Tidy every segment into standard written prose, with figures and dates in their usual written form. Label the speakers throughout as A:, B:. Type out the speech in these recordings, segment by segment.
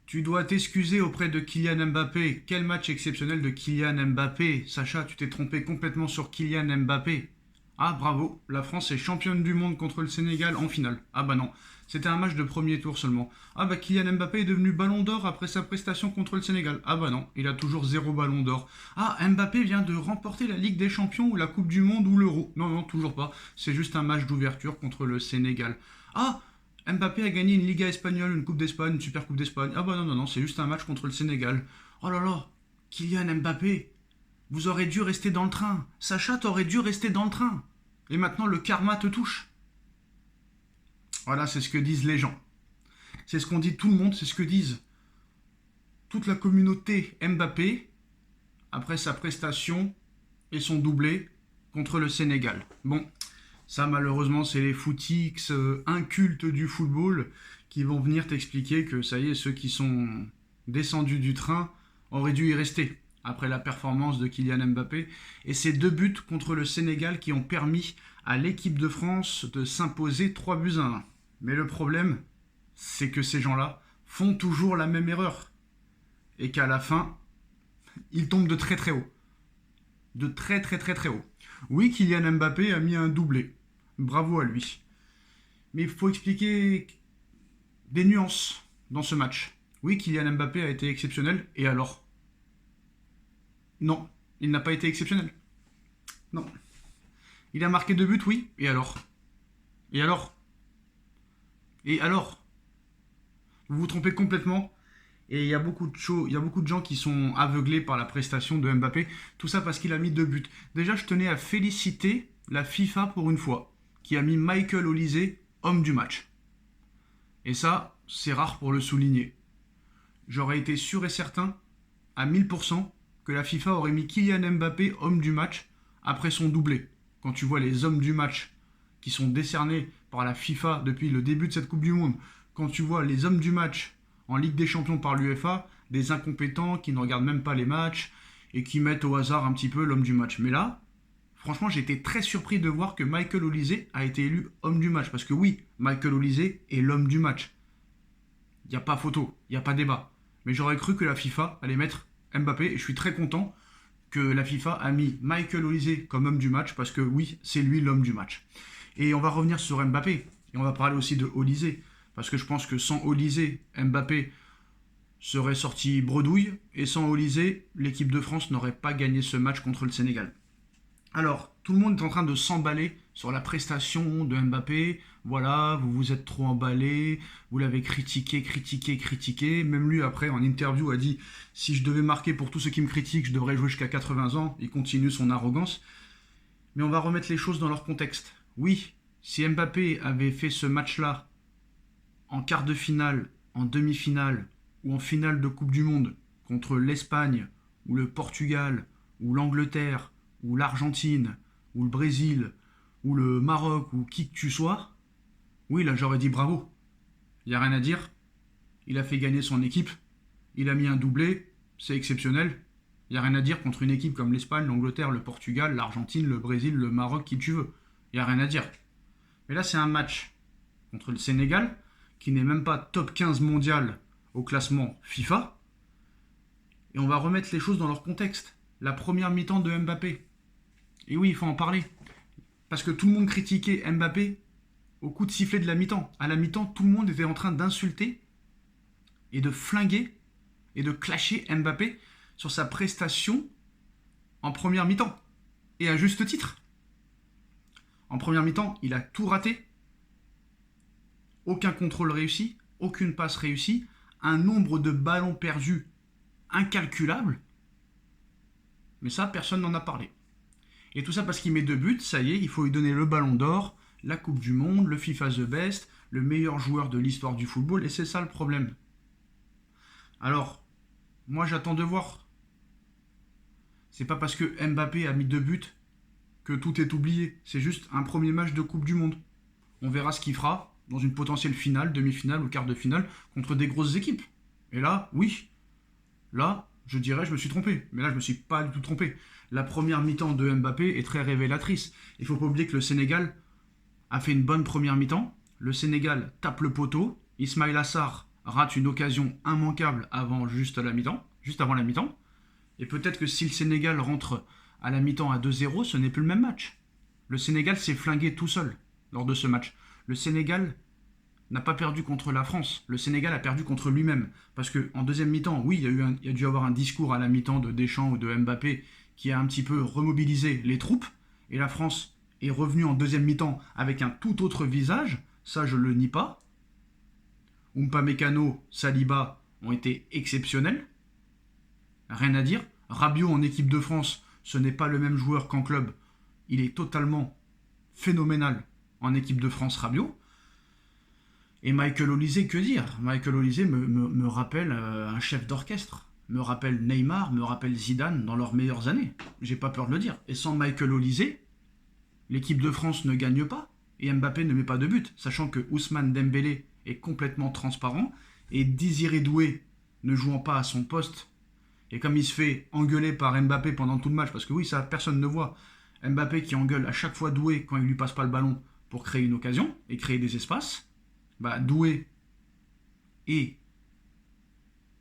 A: Tu dois t'excuser auprès de Kylian Mbappé. Quel match exceptionnel de Kylian Mbappé. Sacha, tu t'es trompé complètement sur Kylian Mbappé. Ah bravo, la France est championne du monde contre le Sénégal en finale. Ah bah non, c'était un match de premier tour seulement. Ah bah Kylian Mbappé est devenu ballon d'or après sa prestation contre le Sénégal. Ah bah non, il a toujours 0 ballon d'or. Ah, Mbappé vient de remporter la Ligue des Champions ou la Coupe du Monde ou l'Euro. Non, non, toujours pas. C'est juste un match d'ouverture contre le Sénégal. Ah, Mbappé a gagné une Liga espagnole, une Coupe d'Espagne, une Super Coupe d'Espagne. Ah bah non, non, non, c'est juste un match contre le Sénégal. Oh là là, Kylian Mbappé, vous aurez dû rester dans le train. Sacha, t'aurais dû rester dans le train. Et maintenant, le karma te touche. Voilà, c'est ce que disent les gens. C'est ce qu'on dit tout le monde, c'est ce que disent toute la communauté Mbappé après sa prestation et son doublé contre le Sénégal. Bon, ça malheureusement, c'est les footix incultes du football qui vont venir t'expliquer que ça y est, ceux qui sont descendus du train auraient dû y rester après la performance de Kylian Mbappé et ses 2 buts contre le Sénégal qui ont permis à l'équipe de France de s'imposer 3-1. Mais le problème, c'est que ces gens-là font toujours la même erreur et qu'à la fin, ils tombent de très très haut. De très très très très haut. Oui, Kylian Mbappé a mis un doublé. Bravo à lui. Mais il faut expliquer des nuances dans ce match. Oui, Kylian Mbappé a été exceptionnel, et alors? Non, il n'a pas été exceptionnel. Non. Il a marqué 2 buts, oui, et alors? Et alors? Et alors? Vous vous trompez complètement. Et il y a beaucoup de gens qui sont aveuglés par la prestation de Mbappé. Tout ça parce qu'il a mis 2 buts. Déjà, je tenais à féliciter la FIFA pour une fois, qui a mis Michael Olise homme du match. Et ça, c'est rare pour le souligner. J'aurais été sûr et certain, à 1000%, que la FIFA aurait mis Kylian Mbappé homme du match après son doublé. Quand tu vois les hommes du match qui sont décernés par la FIFA depuis le début de cette Coupe du Monde, quand tu vois les hommes du match en Ligue des Champions par l'UEFA, des incompétents qui ne regardent même pas les matchs et qui mettent au hasard un petit peu l'homme du match. Mais là, franchement, j'ai été très surpris de voir que Michael Olise a été élu homme du match. Parce que oui, Michael Olise est l'homme du match. Il n'y a pas photo, il n'y a pas débat. Mais j'aurais cru que la FIFA allait mettre Mbappé et je suis très content que la FIFA a mis Michael Olise comme homme du match parce que oui, c'est lui l'homme du match. Et on va revenir sur Mbappé et on va parler aussi de Olise parce que je pense que sans Olise, Mbappé serait sorti bredouille et sans Olise, l'équipe de France n'aurait pas gagné ce match contre le Sénégal. Alors, tout le monde est en train de s'emballer sur la prestation de Mbappé. Voilà, vous vous êtes trop emballé, vous l'avez critiqué. Même lui, après, en interview, a dit « Si je devais marquer pour tous ceux qui me critiquent, je devrais jouer jusqu'à 80 ans. » Il continue son arrogance. Mais on va remettre les choses dans leur contexte. Oui, si Mbappé avait fait ce match-là en quart de finale, en demi-finale ou en finale de Coupe du Monde contre l'Espagne ou le Portugal ou l'Angleterre ou l'Argentine, ou le Brésil, ou le Maroc, ou qui que tu sois, oui, là j'aurais dit bravo. Il n'y a rien à dire. Il a fait gagner son équipe. Il a mis un doublé. C'est exceptionnel. Il n'y a rien à dire contre une équipe comme l'Espagne, l'Angleterre, le Portugal, l'Argentine, le Brésil, le Maroc, qui tu veux. Il n'y a rien à dire. Mais là, c'est un match contre le Sénégal, qui n'est même pas top 15 mondial au classement FIFA. Et on va remettre les choses dans leur contexte. La première mi-temps de Mbappé. Et oui, il faut en parler. Parce que tout le monde critiquait Mbappé au coup de sifflet de la mi-temps. À la mi-temps, tout le monde était en train d'insulter et de flinguer et de clasher Mbappé sur sa prestation en première mi-temps. Et à juste titre. En première mi-temps, il a tout raté. Aucun contrôle réussi, aucune passe réussie, un nombre de ballons perdus incalculable. Mais ça, personne n'en a parlé. Et tout ça parce qu'il met 2 buts, ça y est, il faut lui donner le ballon d'or, la Coupe du Monde, le FIFA The Best, le meilleur joueur de l'histoire du football, et c'est ça le problème. Alors, moi j'attends de voir. C'est pas parce que Mbappé a mis 2 buts que tout est oublié. C'est juste un premier match de Coupe du Monde. On verra ce qu'il fera dans une potentielle finale, demi-finale ou quart de finale contre des grosses équipes. Et là, oui, là, je dirais je me suis trompé. Mais là, je me suis pas du tout trompé. La première mi-temps de Mbappé est très révélatrice. Il faut pas oublier que le Sénégal a fait une bonne première mi-temps. Le Sénégal tape le poteau. Ismaïla Sarr rate une occasion immanquable juste avant la mi-temps. Et peut-être que si le Sénégal rentre à la mi-temps à 2-0, ce n'est plus le même match. Le Sénégal s'est flingué tout seul lors de ce match. Le Sénégal n'a pas perdu contre la France. Le Sénégal a perdu contre lui-même. Parce qu'en deuxième mi-temps, oui, il y a dû avoir un discours à la mi-temps de Deschamps ou de Mbappé qui a un petit peu remobilisé les troupes. Et la France est revenue en deuxième mi-temps avec un tout autre visage. Ça, je ne le nie pas. Upamecano, Saliba ont été exceptionnels. Rien à dire. Rabiot en équipe de France, ce n'est pas le même joueur qu'en club. Il est totalement phénoménal en équipe de France, Rabiot. Et Michael Olise, que dire? Michael Olise me rappelle un chef d'orchestre, me rappelle Neymar, me rappelle Zidane dans leurs meilleures années. J'ai pas peur de le dire. Et sans Michael Olise, l'équipe de France ne gagne pas et Mbappé ne met pas de but, sachant que Ousmane Dembélé est complètement transparent et Désiré Doué ne jouant pas à son poste. Et comme il se fait engueuler par Mbappé pendant tout le match, parce que oui, ça personne ne voit, Mbappé qui engueule à chaque fois Doué quand il lui passe pas le ballon pour créer une occasion et créer des espaces, bah Doué et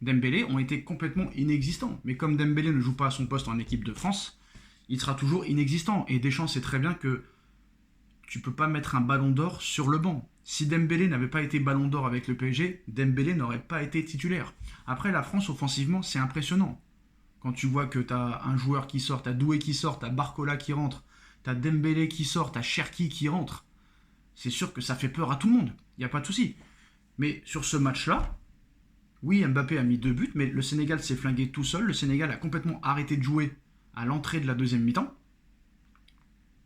A: Dembélé ont été complètement inexistants. Mais comme Dembélé ne joue pas à son poste en équipe de France, il sera toujours inexistant. Et Deschamps sait très bien que tu peux pas mettre un ballon d'or sur le banc. Si Dembélé n'avait pas été ballon d'or avec le PSG, Dembélé n'aurait pas été titulaire. Après, la France, offensivement, c'est impressionnant. Quand tu vois que tu as un joueur qui sort, tu as Doué qui sort, tu as Barcola qui rentre, tu as Dembélé qui sort, tu as Cherki qui rentre, c'est sûr que ça fait peur à tout le monde. Il n'y a pas de souci. Mais sur ce match-là, oui, Mbappé a mis 2 buts, mais le Sénégal s'est flingué tout seul. Le Sénégal a complètement arrêté de jouer à l'entrée de la deuxième mi-temps.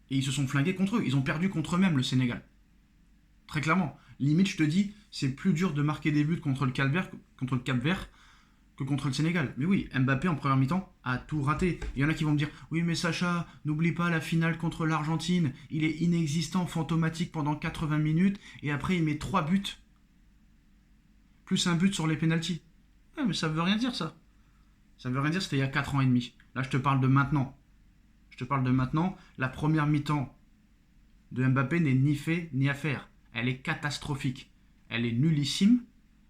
A: Et ils se sont flingués contre eux. Ils ont perdu contre eux-mêmes, le Sénégal. Très clairement. Limite, je te dis, c'est plus dur de marquer des buts contre le Cap-Vert que contre le Sénégal. Mais oui, Mbappé en première mi-temps a tout raté. Il y en a qui vont me dire, oui mais Sacha, n'oublie pas la finale contre l'Argentine, il est inexistant, fantomatique pendant 80 minutes, et après il met 3 buts. Plus un but sur les pénaltys. Ouais, mais ça veut rien dire ça. Ça veut rien dire, c'était il y a 4 ans et demi. Là je te parle de maintenant. Je te parle de maintenant. La première mi-temps de Mbappé n'est ni fait ni à faire. Elle est catastrophique. Elle est nullissime.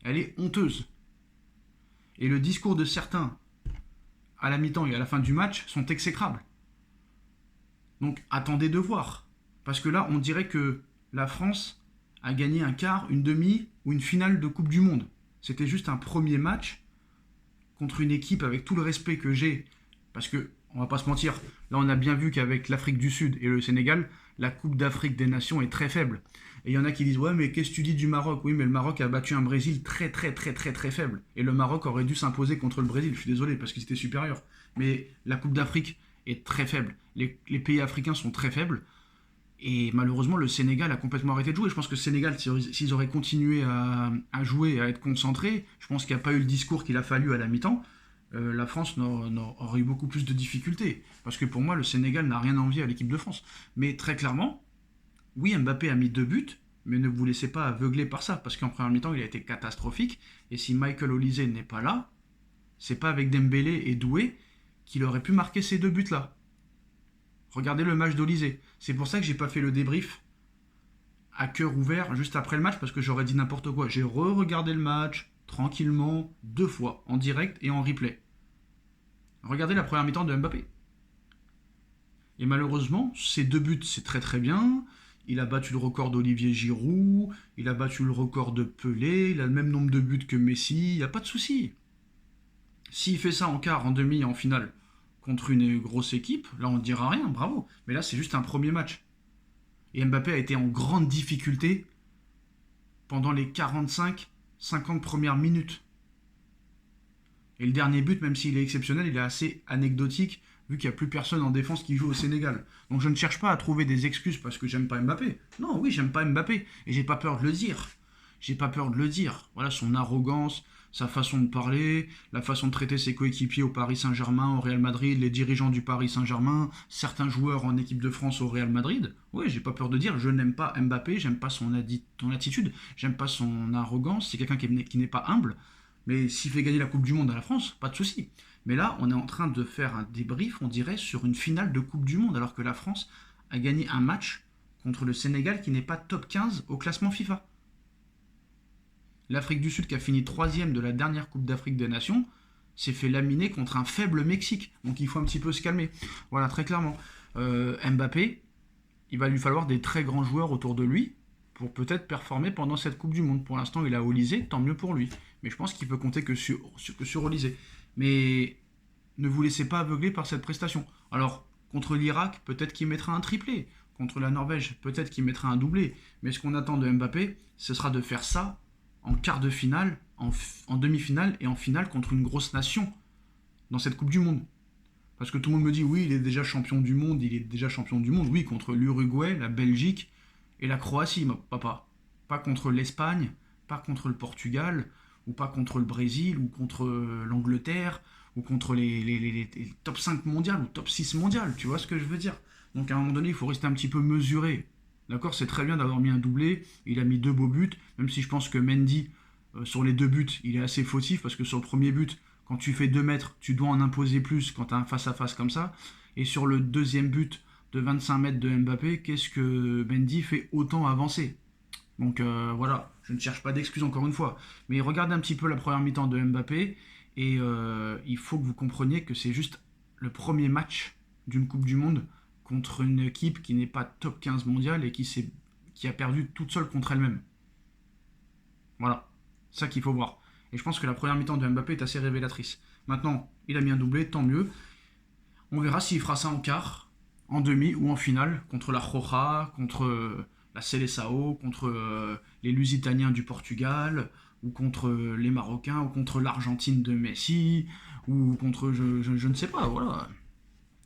A: Elle est honteuse. Et le discours de certains à la mi-temps et à la fin du match sont exécrables. Donc attendez de voir. Parce que là, on dirait que la France a gagné un quart, une demi ou une finale de Coupe du Monde. C'était juste un premier match contre une équipe avec tout le respect que j'ai. Parce que, on va pas se mentir, là on a bien vu qu'avec l'Afrique du Sud et le Sénégal, la Coupe d'Afrique des Nations est très faible. Et il y en a qui disent, ouais mais qu'est-ce que tu dis du Maroc? Oui mais le Maroc a battu un Brésil très faible. Et le Maroc aurait dû s'imposer contre le Brésil, je suis désolé parce qu'ils étaient supérieurs. Mais la Coupe d'Afrique est très faible. Les pays africains sont très faibles. Et malheureusement, le Sénégal a complètement arrêté de jouer. Je pense que le Sénégal, s'ils auraient continué à jouer et à être concentrés, je pense qu'il n'y a pas eu le discours qu'il a fallu à la mi-temps. La France aurait eu beaucoup plus de difficultés. Parce que pour moi, le Sénégal n'a rien à envier à l'équipe de France. Mais très clairement, oui, Mbappé a mis 2 buts, mais ne vous laissez pas aveugler par ça. Parce qu'en première mi-temps, il a été catastrophique. Et si Michael Olise n'est pas là, c'est pas avec Dembélé et Doué qu'il aurait pu marquer ces 2 buts-là. Regardez le match d'Olise. C'est pour ça que j'ai pas fait le débrief à cœur ouvert juste après le match parce que j'aurais dit n'importe quoi. J'ai re-regardé le match tranquillement 2 fois en direct et en replay. Regardez la première mi-temps de Mbappé. Et malheureusement, ces 2 buts, c'est très bien. Il a battu le record d'Olivier Giroud, il a battu le record de Pelé, il a le même nombre de buts que Messi, il n'y a pas de souci. S'il fait ça en quart, en demi et en finale contre une grosse équipe, là on ne dira rien, bravo. Mais là c'est juste un premier match. Et Mbappé a été en grande difficulté pendant les 45-50 premières minutes. Et le dernier but, même s'il est exceptionnel, il est assez anecdotique, vu qu'il n'y a plus personne en défense qui joue au Sénégal. Donc je ne cherche pas à trouver des excuses parce que j'aime pas Mbappé. Non, oui, j'aime pas Mbappé. Et j'ai pas peur de le dire. J'ai pas peur de le dire. Voilà, son arrogance, sa façon de parler, la façon de traiter ses coéquipiers au Paris Saint-Germain, au Real Madrid, les dirigeants du Paris Saint-Germain, certains joueurs en équipe de France au Real Madrid. Oui, j'ai pas peur de dire, je n'aime pas Mbappé, j'aime pas son attitude, j'aime pas son arrogance, c'est quelqu'un qui n'est pas humble. Mais s'il fait gagner la Coupe du Monde à la France, pas de souci. Mais là, on est en train de faire un débrief, on dirait, sur une finale de Coupe du Monde, alors que la France a gagné un match contre le Sénégal qui n'est pas top 15 au classement FIFA. L'Afrique du Sud, qui a fini 3e de la dernière Coupe d'Afrique des Nations, s'est fait laminer contre un faible Mexique. Donc il faut un petit peu se calmer. Voilà, très clairement. Mbappé, il va lui falloir des très grands joueurs autour de lui pour peut-être performer pendant cette Coupe du Monde. Pour l'instant, il a Olysée, tant mieux pour lui. Mais je pense qu'il peut compter que sur Olysée. Mais ne vous laissez pas aveugler par cette prestation. Alors, contre l'Irak, peut-être qu'il mettra un triplé. Contre la Norvège, peut-être qu'il mettra un doublé. Mais ce qu'on attend de Mbappé, ce sera de faire ça en quart de finale, en demi-finale et en finale contre une grosse nation dans cette Coupe du Monde. Parce que tout le monde me dit, oui, il est déjà champion du monde, oui, contre l'Uruguay, la Belgique et la Croatie, papa. Pas contre l'Espagne, pas contre le Portugal, ou pas contre le Brésil, ou contre l'Angleterre, ou contre les top 5 mondiales, ou top 6 mondiales, tu vois ce que je veux dire? Donc à un moment donné, il faut rester un petit peu mesuré. D'accord, c'est très bien d'avoir mis un doublé, il a mis 2 beaux buts, même si je pense que Mendy, sur les 2 buts, il est assez fautif, parce que sur le premier but, quand tu fais 2 mètres, tu dois en imposer plus quand tu as un face-à-face comme ça. Et sur le deuxième but de 25 mètres de Mbappé, qu'est-ce que Mendy fait autant avancer? Donc voilà, je ne cherche pas d'excuses encore une fois. Mais regardez un petit peu la première mi-temps de Mbappé, et il faut que vous compreniez que c'est juste le premier match d'une Coupe du Monde contre une équipe qui n'est pas top 15 mondiale et qui a perdu toute seule contre elle-même. Voilà, c'est ça qu'il faut voir. Et je pense que la première mi-temps de Mbappé est assez révélatrice. Maintenant, il a mis un doublé, tant mieux. On verra s'il fera ça en quart, en demi ou en finale, contre la Roja, contre la Seleção, contre les Lusitaniens du Portugal, ou contre les Marocains, ou contre l'Argentine de Messi, ou contre, je ne sais pas, voilà.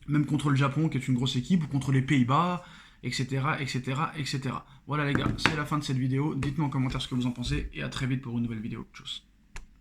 A: Même contre le Japon, qui est une grosse équipe, ou contre les Pays-Bas, etc., etc., etc. Voilà les gars, c'est la fin de cette vidéo. Dites-moi en commentaire ce que vous en pensez, et à très vite pour une nouvelle vidéo. Tchuss.